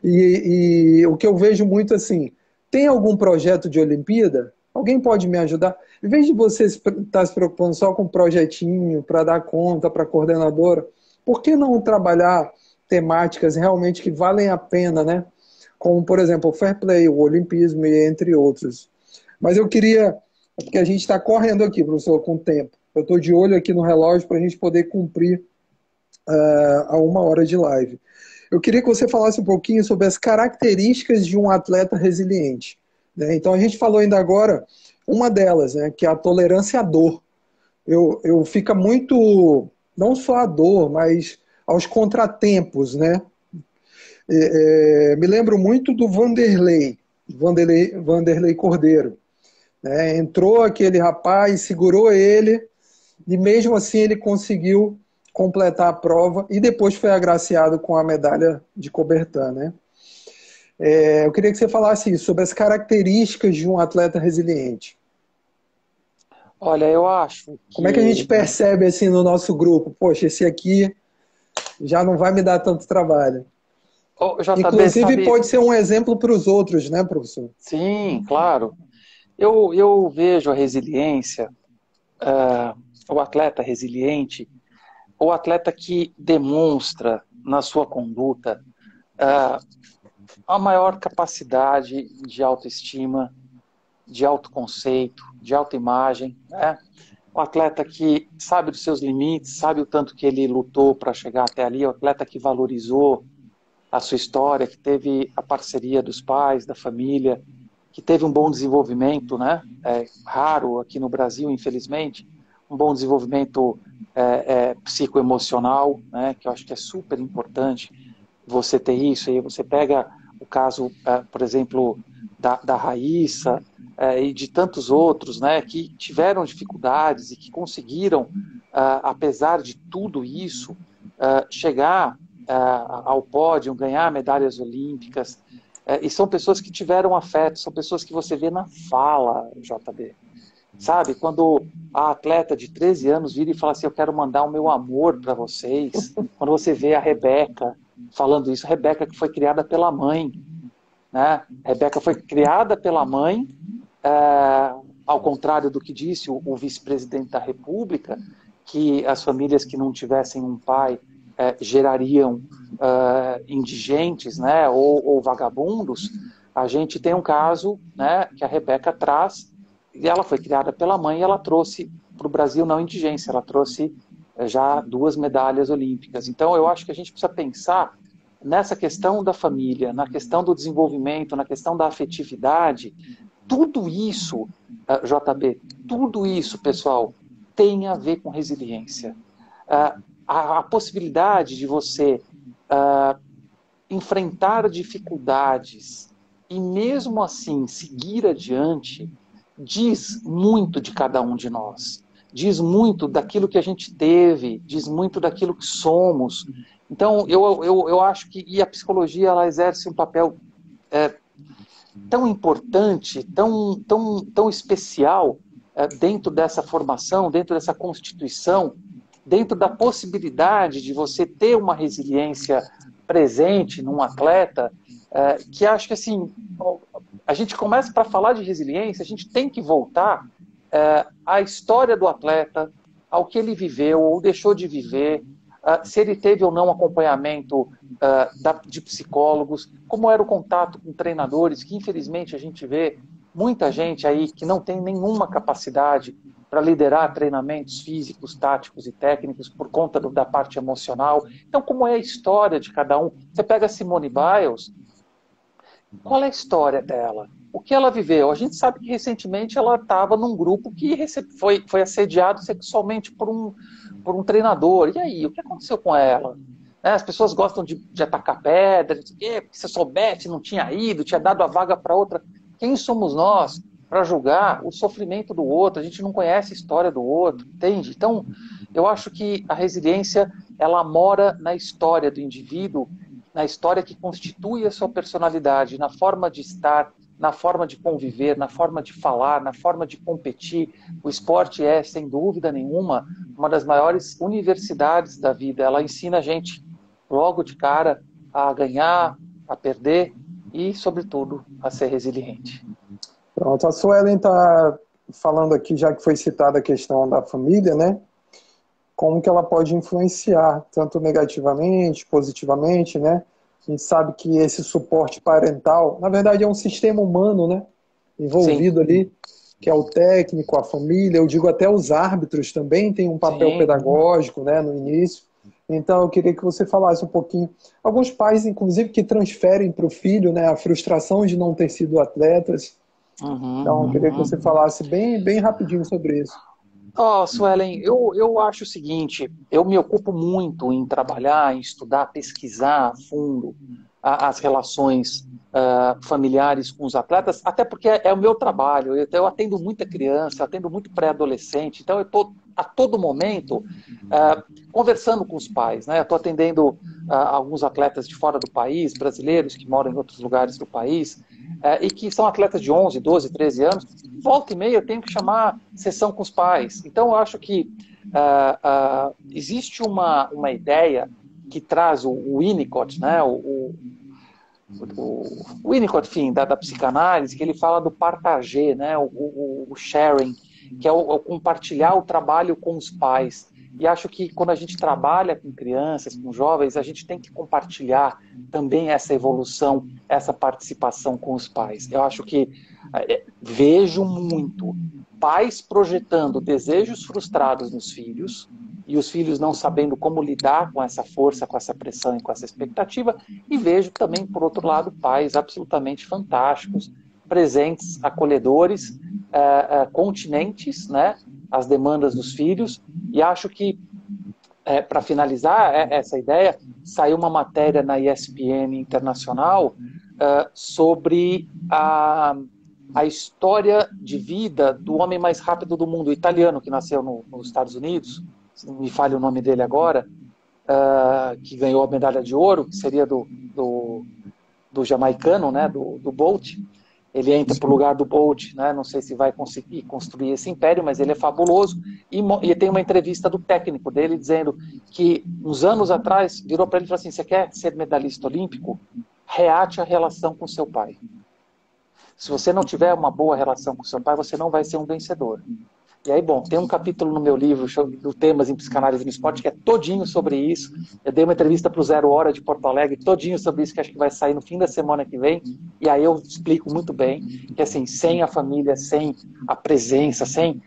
E o que eu vejo muito assim, tem algum projeto de Olimpíada? Alguém pode me ajudar? Em vez de você estar se preocupando só com um projetinho para dar conta para a coordenadora, por que não trabalhar temáticas realmente que valem a pena, né? Como, por exemplo, o Fair Play, o Olimpismo e entre outros. Mas eu queria, porque a gente está correndo aqui, professor, com o tempo. Eu estou de olho aqui no relógio para a gente poder cumprir a 1 hora de live. Eu queria que você falasse um pouquinho sobre as características de um atleta resiliente. Né? Então, a gente falou ainda agora uma delas, né, que é a tolerância à dor. Eu fico muito, não só à dor, mas aos contratempos, né? Me lembro muito do Vanderlei Cordeiro. Né? Entrou aquele rapaz, segurou ele, e mesmo assim ele conseguiu completar a prova e depois foi agraciado com a medalha de Coubertin, né? Eu queria que você falasse isso, sobre as características de um atleta resiliente. Olha, eu acho que... Como é que a gente percebe assim no nosso grupo? Poxa, esse aqui já não vai me dar tanto trabalho. JB, inclusive pode ser um exemplo para os outros, né, professor? Sim, claro. Eu vejo a resiliência, o atleta resiliente, o atleta que demonstra na sua conduta a maior capacidade de autoestima, de autoconceito, de autoimagem, né? O atleta que sabe dos seus limites, sabe o tanto que ele lutou para chegar até ali, o atleta que valorizou a sua história, que teve a parceria dos pais, da família, que teve um bom desenvolvimento, né? Raro aqui no Brasil, infelizmente, um bom desenvolvimento psicoemocional, né? Que eu acho que é super importante você ter isso. E você pega o caso, por exemplo, da Raíssa e de tantos outros, né? Que tiveram dificuldades e que conseguiram, apesar de tudo isso, chegar ao pódio, ganhar medalhas olímpicas, e são pessoas que tiveram afeto, são pessoas que você vê na fala, JB. Sabe, quando a atleta de 13 anos vira e fala assim, eu quero mandar o meu amor para vocês, quando você vê a Rebeca falando isso, Rebeca que foi criada pela mãe, né? Rebeca foi criada pela mãe, ao contrário do que disse o vice-presidente da República, que as famílias que não tivessem um pai gerariam indigentes, né, ou vagabundos. A gente tem um caso, né, que a Rebeca traz, e ela foi criada pela mãe e ela trouxe para o Brasil não indigência, ela trouxe já 2 medalhas olímpicas. Então eu acho que a gente precisa pensar nessa questão da família, na questão do desenvolvimento, na questão da afetividade. Tudo isso, JB, tudo isso, pessoal, tem a ver com resiliência. A possibilidade de você enfrentar dificuldades e mesmo assim seguir adiante diz muito de cada um de nós, diz muito daquilo que a gente teve, diz muito daquilo que somos. Então eu acho que a psicologia ela exerce um papel tão importante, tão especial dentro dessa formação, dentro dessa constituição, dentro da possibilidade de você ter uma resiliência presente num atleta, que acho que assim, a gente começa para falar de resiliência, a gente tem que voltar à história do atleta, ao que ele viveu ou deixou de viver, se ele teve ou não acompanhamento de psicólogos, como era o contato com treinadores, que infelizmente a gente vê muita gente aí que não tem nenhuma capacidade para liderar treinamentos físicos, táticos e técnicos por conta da parte emocional. Então, como é a história de cada um? Você pega a Simone Biles, qual é a história dela? O que ela viveu? A gente sabe que recentemente ela estava num grupo que foi assediado sexualmente por um treinador. E aí, o que aconteceu com ela? As pessoas gostam de atacar pedra, porque se soubesse, não tinha ido, tinha dado a vaga para outra. Quem somos nós para julgar o sofrimento do outro? A gente não conhece a história do outro, entende? Então, eu acho que a resiliência, ela mora na história do indivíduo, na história que constitui a sua personalidade, na forma de estar, na forma de conviver, na forma de falar, na forma de competir. O esporte é, sem dúvida nenhuma, uma das maiores universidades da vida. Ela ensina a gente, logo de cara, a ganhar, a perder e, sobretudo, a ser resiliente. Pronto, a Suelen está falando aqui, já que foi citada a questão da família, né? Como que ela pode influenciar, tanto negativamente, positivamente, né? A gente sabe que esse suporte parental, na verdade, é um sistema humano, né? Envolvido Sim. ali, que é o técnico, a família, eu digo até os árbitros também têm um papel Sim. pedagógico, né, no início. Então, eu queria que você falasse um pouquinho. Alguns pais, inclusive, que transferem para o filho, né, a frustração de não ter sido atletas. Então, eu queria que você falasse bem rapidinho sobre isso. Suelen, eu acho o seguinte, eu me ocupo muito em trabalhar, em estudar, pesquisar a fundo as relações familiares com os atletas, até porque é o meu trabalho, eu atendo muita criança, atendo muito pré-adolescente, então eu estou a todo momento conversando com os pais, né? Eu estou atendendo alguns atletas de fora do país, brasileiros que moram em outros lugares do país, e que são atletas de 11, 12, 13 anos, volta e meia eu tenho que chamar sessão com os pais. Então eu acho que existe uma ideia que traz o Winnicott, né? O Winnicott, enfim, da psicanálise, que ele fala do partager, né? O sharing, que é o compartilhar o trabalho com os pais. E acho que quando a gente trabalha com crianças, com jovens, a gente tem que compartilhar também essa evolução, essa participação com os pais. Eu acho que vejo muito pais projetando desejos frustrados nos filhos, e os filhos não sabendo como lidar com essa força, com essa pressão e com essa expectativa, e vejo também, por outro lado, pais absolutamente fantásticos, presentes, acolhedores, continentes, né, às demandas dos filhos, e acho que, para finalizar essa ideia, saiu uma matéria na ESPN Internacional sobre a história de vida do homem mais rápido do mundo, o italiano, que nasceu nos Estados Unidos, me falha o nome dele agora, que ganhou a medalha de ouro, que seria do jamaicano, né, do Bolt. Ele entra para o lugar do Bolt, né, não sei se vai conseguir construir esse império, mas ele é fabuloso. E tem uma entrevista do técnico dele dizendo que, uns anos atrás, virou para ele e falou assim: você quer ser medalhista olímpico? Reate a relação com seu pai. Se você não tiver uma boa relação com seu pai, você não vai ser um vencedor. E aí, bom, tem um capítulo no meu livro do Temas em Psicanálise no Esporte que é todinho sobre isso. Eu dei uma entrevista para o Zero Hora de Porto Alegre, todinho sobre isso, que acho que vai sair no fim da semana que vem. E aí eu explico muito bem que, assim, sem a família, sem a presença, sem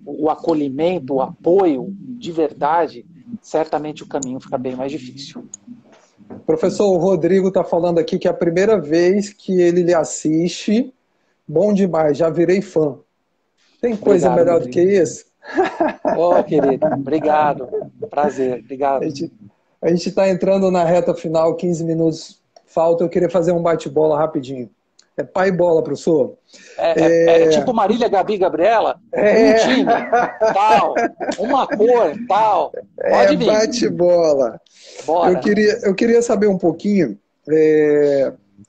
o acolhimento, o apoio de verdade, certamente o caminho fica bem mais difícil. Professor, o Rodrigo está falando aqui que é a primeira vez que ele lhe assiste. Bom demais, já virei fã. Tem coisa Obrigado, melhor Rodrigo. do que isso? Querido, obrigado. Prazer, obrigado. A gente está entrando na reta final, 15 minutos falta. Eu queria fazer um bate-bola rapidinho. É pai e bola, professor. É tipo Marília, Gabi, Gabriela? Um time, tal, uma cor, tal. Pode vir. Bate-bola. Bora. Eu queria saber um pouquinho.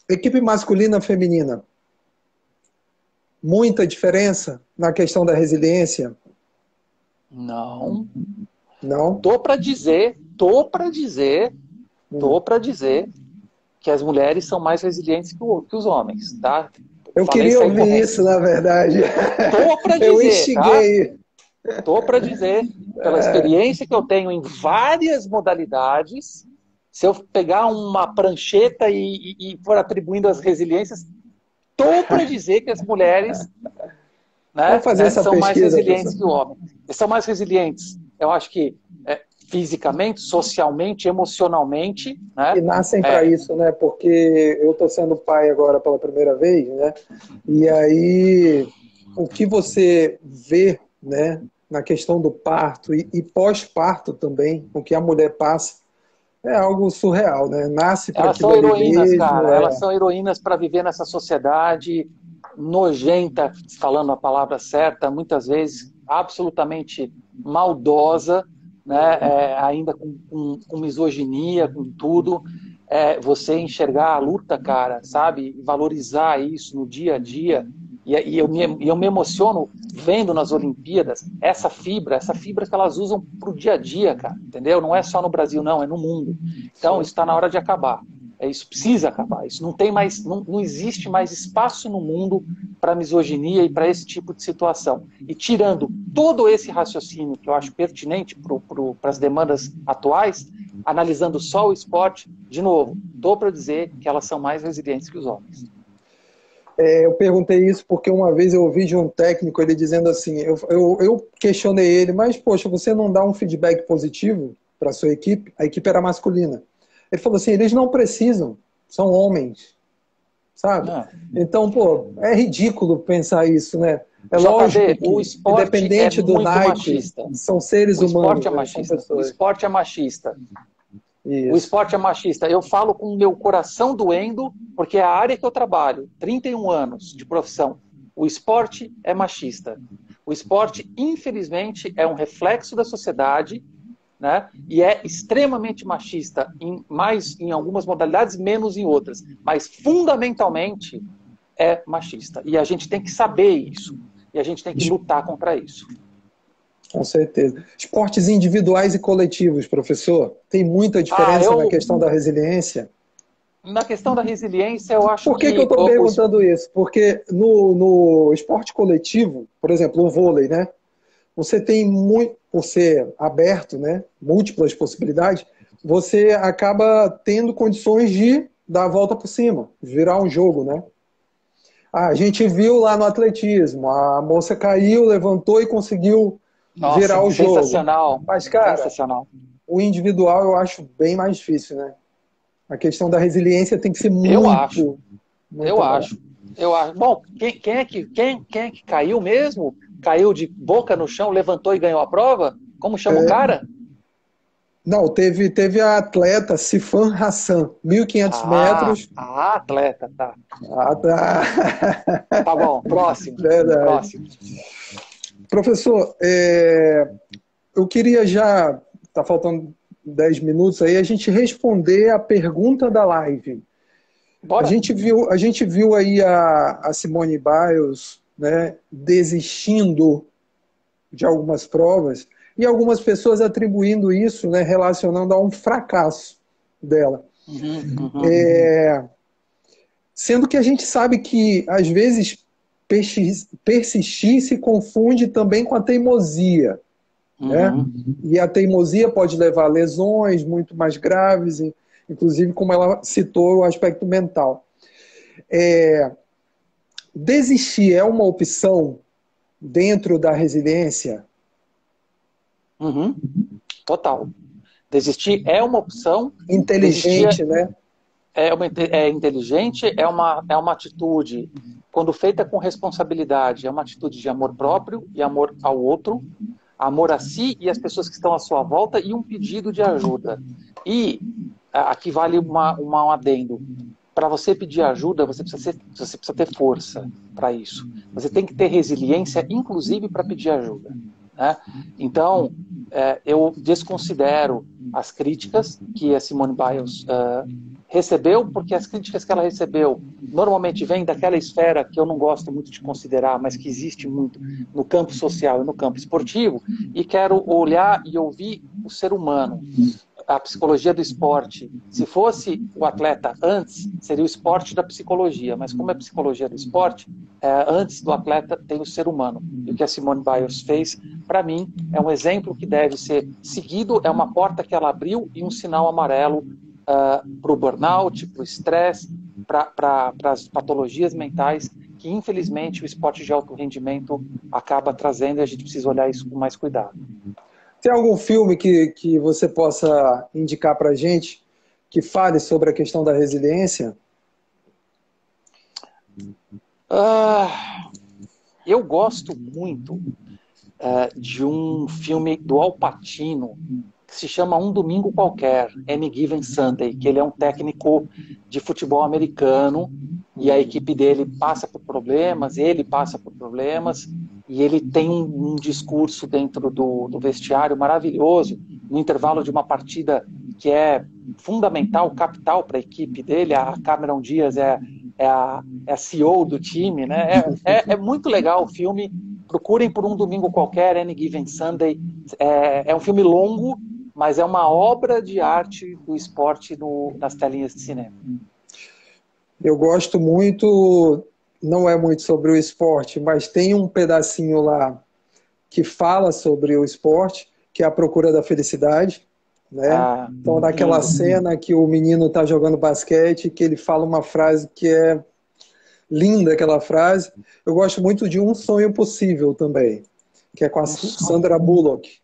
Equipe masculina e feminina. Muita diferença na questão da resiliência? Não. Não? Tô para dizer Tô para dizer que as mulheres são mais resilientes que os homens, tá? Eu Falei queria sem ouvir corrente. isso, na verdade. Tô para Eu dizer, tá? instiguei. Tô para dizer, pela experiência que eu tenho em várias modalidades, se eu pegar uma prancheta e for atribuindo as resiliências, tô para dizer que as mulheres, Vamos né, fazer essa são mais pesquisa, professor. resilientes que o homem. Eles são mais resilientes, eu acho que fisicamente, socialmente, emocionalmente, E né? nascem para isso, né? Porque eu estou sendo pai agora pela primeira vez, né? E aí, o que você vê, né, na questão do parto e pós-parto também, o que a mulher passa, é algo surreal, né? Nasce para Elas aquilo são ali heroínas, mesmo, cara. Elas são heroínas para viver nessa sociedade nojenta, falando a palavra certa, muitas vezes absolutamente maldosa, né? Ainda com misoginia, com tudo. Você enxergar a luta, cara, sabe? Valorizar isso no dia a dia. E eu me emociono vendo nas Olimpíadas essa fibra que elas usam pro dia a dia, cara, entendeu? Não é só no Brasil, não, é no mundo. Então, isso está na hora de acabar. Isso precisa acabar. Isso não tem mais, não existe mais espaço no mundo para misoginia e para esse tipo de situação. E tirando todo esse raciocínio que eu acho pertinente para as demandas atuais, analisando só o esporte, de novo, estou para dizer que elas são mais resilientes que os homens. Eu perguntei isso porque uma vez eu ouvi de um técnico ele dizendo assim, eu questionei ele, mas poxa, você não dá um feedback positivo para a sua equipe? A equipe era masculina. Ele falou assim, eles não precisam, são homens, sabe? Então, pô, é ridículo pensar isso, né? É lógico JB, o que, esporte é independente do muito naipe, machista. são seres O esporte humanos, é né? São machista. O pessoas. esporte é machista. O Isso. esporte é machista. Eu falo com o meu coração doendo, porque é a área que eu trabalho, 31 anos de profissão. O esporte é machista. O esporte, infelizmente, é um reflexo da sociedade, né? E é extremamente machista, mais em algumas modalidades, menos em outras. Mas, fundamentalmente, é machista. E a gente tem que saber isso. E a gente tem que lutar contra isso. Com certeza. Esportes individuais e coletivos, professor, tem muita diferença na questão da resiliência? Na questão da resiliência, eu acho Por que eu que estou perguntando isso? Porque no esporte coletivo, por exemplo, o vôlei, né? Você tem muito, por ser aberto, né? Múltiplas possibilidades, você acaba tendo condições de dar a volta por cima, virar um jogo, né? A gente viu lá no atletismo, a moça caiu, levantou e conseguiu nossa, virar o jogo. sensacional. Mas, cara, Sensacional. o individual eu acho bem mais difícil, né? A questão da resiliência tem que ser Eu acho. muito Eu trabalhada. acho. Eu acho. Bom, quem é que caiu mesmo? Caiu de boca no chão, levantou e ganhou a prova? Como chama o cara? Não, teve a atleta Sifan Hassan, 1.500 metros. A atleta, tá. Ah, tá. Tá bom, próximo. Verdade. Próximo. Professor, eu queria já, tá faltando 10 minutos aí, a gente responder a pergunta da live. Bora. A gente viu aí a Simone Biles, né, desistindo de algumas provas e algumas pessoas atribuindo isso, né, relacionando a um fracasso dela. Sendo que a gente sabe que, às vezes, persistir se confunde também com a teimosia. Né? E a teimosia pode levar a lesões muito mais graves, inclusive, como ela citou, o aspecto mental. Desistir é uma opção dentro da resiliência? Total. Desistir é uma opção. Inteligente, né? É inteligente, é uma atitude, quando feita com responsabilidade, é uma atitude de amor próprio e amor ao outro, amor a si e às pessoas que estão à sua volta e um pedido de ajuda. E aqui vale um adendo. Para você pedir ajuda, você precisa ter força para isso. Você tem que ter resiliência, inclusive para pedir ajuda. Né? Então, eu desconsidero as críticas que a Simone Biles recebeu, porque as críticas que ela recebeu normalmente vêm daquela esfera que eu não gosto muito de considerar, mas que existe muito no campo social e no campo esportivo, e quero olhar e ouvir o ser humano. a psicologia do esporte. Se fosse o atleta antes, seria o esporte da psicologia, mas como é psicologia do esporte, antes do atleta tem o ser humano. E o que a Simone Biles fez, para mim, é um exemplo que deve ser seguido, é uma porta que ela abriu e um sinal amarelo para o burnout, para o estresse, para as patologias mentais que, infelizmente, o esporte de alto rendimento acaba trazendo e a gente precisa olhar isso com mais cuidado. Tem algum filme que você possa indicar para a gente que fale sobre a questão da resiliência? Eu gosto muito de um filme do Al Pacino que se chama Um Domingo Qualquer, Any Given Sunday, que ele é um técnico de futebol americano e a equipe dele passa por problemas, ele passa por problemas e ele tem um discurso dentro do vestiário maravilhoso, no intervalo de uma partida que é fundamental, capital para a equipe dele. A Cameron Diaz é a CEO do time, né? É muito legal o filme. Procurem por Um Domingo Qualquer, Any Given Sunday. É um filme longo, mas é uma obra de arte do esporte nas telinhas de cinema. Eu gosto muito, não é muito sobre o esporte, mas tem um pedacinho lá que fala sobre o esporte, que é A Procura da Felicidade, né? Então, naquela cena que o menino está jogando basquete, que ele fala uma frase que é linda, aquela frase. Eu gosto muito de Um Sonho Possível também, que é com a Sandra Bullock.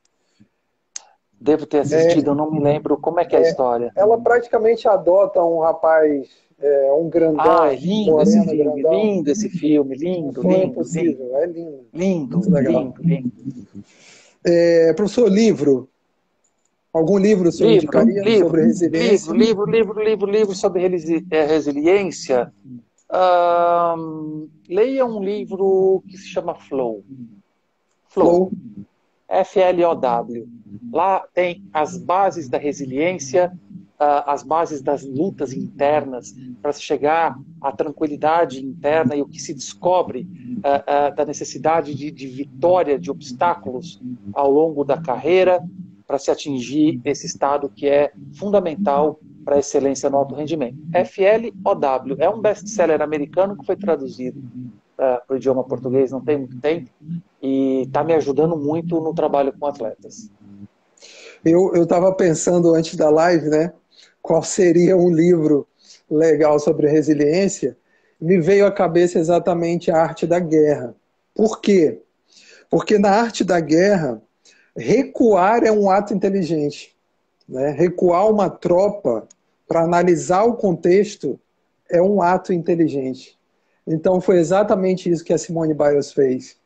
Devo ter assistido, eu não me lembro. Como é que é a história? Ela praticamente adota um rapaz, um grandão. É lindo moreno, esse filme, grandão. Lindo esse filme, lindo, Um Sonho lindo, Possível, lindo. é lindo. Lindo, Muito legal. lindo. Professor, livro? Algum livro o senhor indicaria sobre resiliência? Livro sobre resiliência. Leia um livro que se chama Flow. Flow. Lá tem as bases da resiliência, as bases das lutas internas para se chegar à tranquilidade interna e o que se descobre da necessidade de vitória de obstáculos ao longo da carreira para se atingir esse estado que é fundamental para a excelência no alto rendimento. FLOW é um best-seller americano que foi traduzido para o idioma português não tem muito tempo e está me ajudando muito no trabalho com atletas. Eu estava pensando antes da live, né? Qual seria um livro legal sobre resiliência? Me veio à cabeça exatamente A Arte da Guerra. Por quê? Porque na arte da guerra, recuar é um ato inteligente, né? Recuar uma tropa para analisar o contexto é um ato inteligente. Então foi exatamente isso que a Simone Biles fez.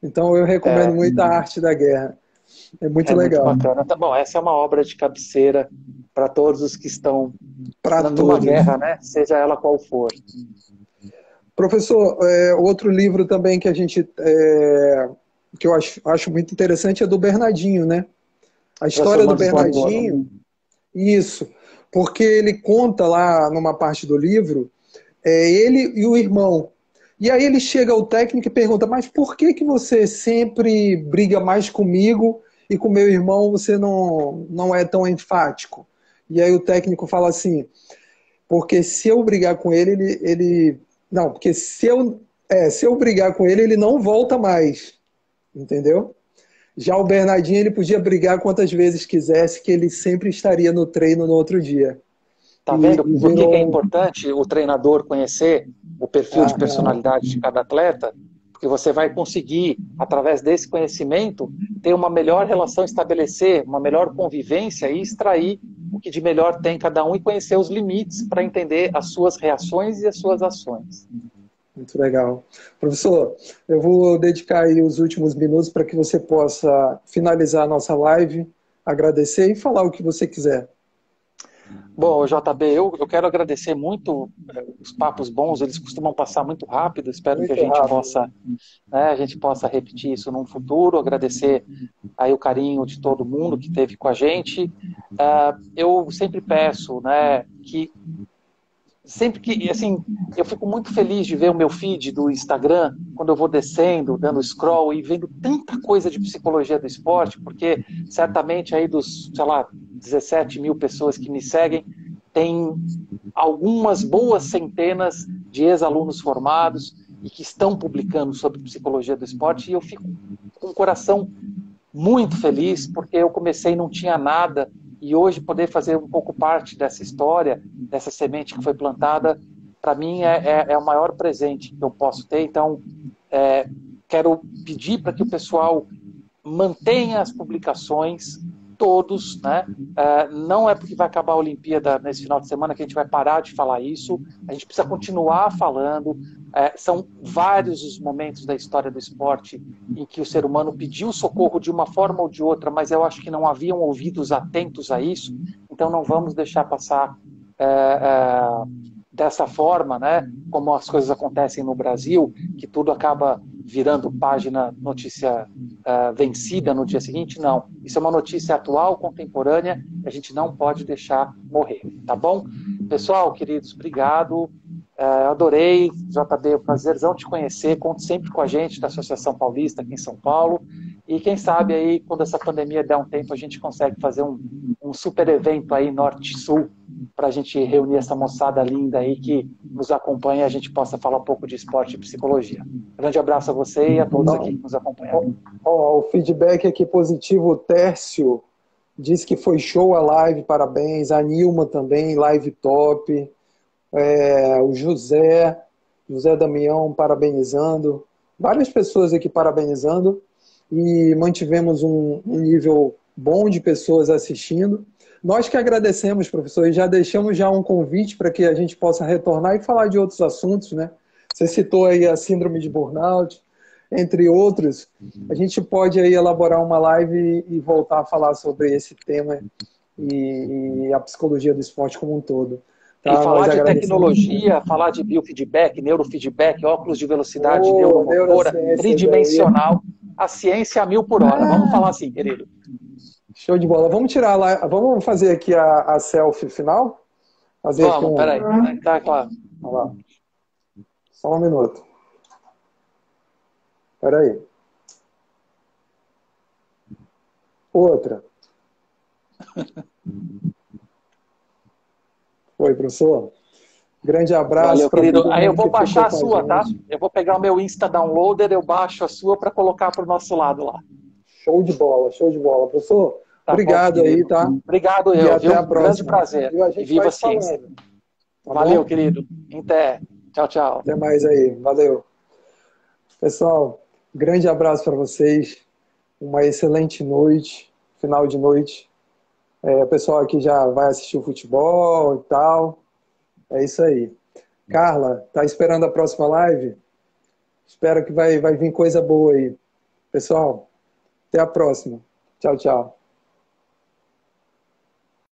Então eu recomendo muito A Arte da Guerra. É muito legal. Muito bacana. Tá bom, essa é uma obra de cabeceira para todos os que estão numa guerra, né? Seja ela qual for. Professor, outro livro também que a gente que eu acho muito interessante é do Bernardinho, né? A história do Bernardinho. Isso, porque ele conta lá numa parte do livro ele e o irmão. E aí ele chega ao técnico e pergunta: mas por que você sempre briga mais comigo e com meu irmão você não é tão enfático? E aí o técnico fala assim: porque se eu brigar com ele, não, porque se eu brigar com ele não volta mais. Entendeu? Já o Bernardinho, ele podia brigar quantas vezes quisesse, que ele sempre estaria no treino no outro dia. Tá vendo por que é importante o treinador conhecer o perfil de personalidade de cada atleta? Porque você vai conseguir, através desse conhecimento, ter uma melhor relação, estabelecer uma melhor convivência e extrair o que de melhor tem cada um e conhecer os limites para entender as suas reações e as suas ações. Muito legal. Professor, eu vou dedicar aí os últimos minutos para que você possa finalizar a nossa live, agradecer e falar o que você quiser. Bom, JB, eu quero agradecer muito os papos bons, eles costumam passar muito rápido, espero muito que a gente possa repetir isso num futuro, agradecer aí o carinho de todo mundo que esteve com a gente. Eu sempre peço, né, assim, eu fico muito feliz de ver o meu feed do Instagram, quando eu vou descendo, dando scroll e vendo tanta coisa de psicologia do esporte, porque certamente aí dos, sei lá, 17 mil pessoas que me seguem, tem algumas boas centenas de ex-alunos formados e que estão publicando sobre psicologia do esporte, e eu fico com o coração muito feliz, porque eu comecei e não tinha nada, e hoje poder fazer um pouco parte dessa história, dessa semente que foi plantada, para mim é o maior presente que eu posso ter. Então, quero pedir para que o pessoal mantenha as publicações, todos, né? Não é porque vai acabar a Olimpíada nesse final de semana que a gente vai parar de falar isso, a gente precisa continuar falando. São vários os momentos da história do esporte em que o ser humano pediu socorro de uma forma ou de outra, mas eu acho que não haviam ouvidos atentos a isso, então não vamos deixar passar dessa forma, né? Como as coisas acontecem no Brasil, que tudo acaba virando página, notícia vencida no dia seguinte. Não, isso é uma notícia atual, contemporânea, a gente não pode deixar morrer, tá bom? Pessoal, queridos, obrigado, adorei, JB, prazerzão te conhecer, conte sempre com a gente da Associação Paulista aqui em São Paulo, e quem sabe aí, quando essa pandemia der um tempo, a gente consegue fazer um super evento aí, Norte-Sul, para a gente reunir essa moçada linda aí que nos acompanha e a gente possa falar um pouco de esporte e psicologia. Grande abraço a você e a todos aqui que nos acompanham. O feedback aqui positivo, o Tércio disse que foi show a live, parabéns. A Nilma também, live top. O José Damião parabenizando. Várias pessoas aqui parabenizando. E mantivemos um nível bom de pessoas assistindo. Nós que agradecemos, professor, e já deixamos um convite para que a gente possa retornar e falar de outros assuntos, né? Você citou aí a síndrome de burnout, entre outros. A gente pode aí elaborar uma live e voltar a falar sobre esse tema e a psicologia do esporte como um todo. Tá? E falar de tecnologia, falar de biofeedback, neurofeedback, óculos de velocidade neuromotora, tridimensional, a ciência a 1000 por hora. Vamos falar assim, querido. Show de bola. Vamos fazer aqui a selfie final? Vamos, peraí. Tá claro. Vamos lá. Só um minuto. Peraí. Outra. Oi, professor. Grande abraço. Valeu, querido. Aí eu vou baixar a sua, tá? Eu vou pegar o meu Insta Downloader, eu baixo a sua para colocar para o nosso lado lá. Show de bola, professor. Tá, obrigado bom, aí, tá? Obrigado eu, viu? Um grande prazer. E viva a ciência. Tá valeu, bom? Querido. Até. Tchau, tchau. Até mais aí. Valeu. Pessoal, grande abraço para vocês. Uma excelente noite, final de noite. O pessoal aqui já vai assistir o futebol e tal. É isso aí. Carla, tá esperando a próxima live? Espero que vai vir coisa boa aí. Pessoal, até a próxima. Tchau, tchau.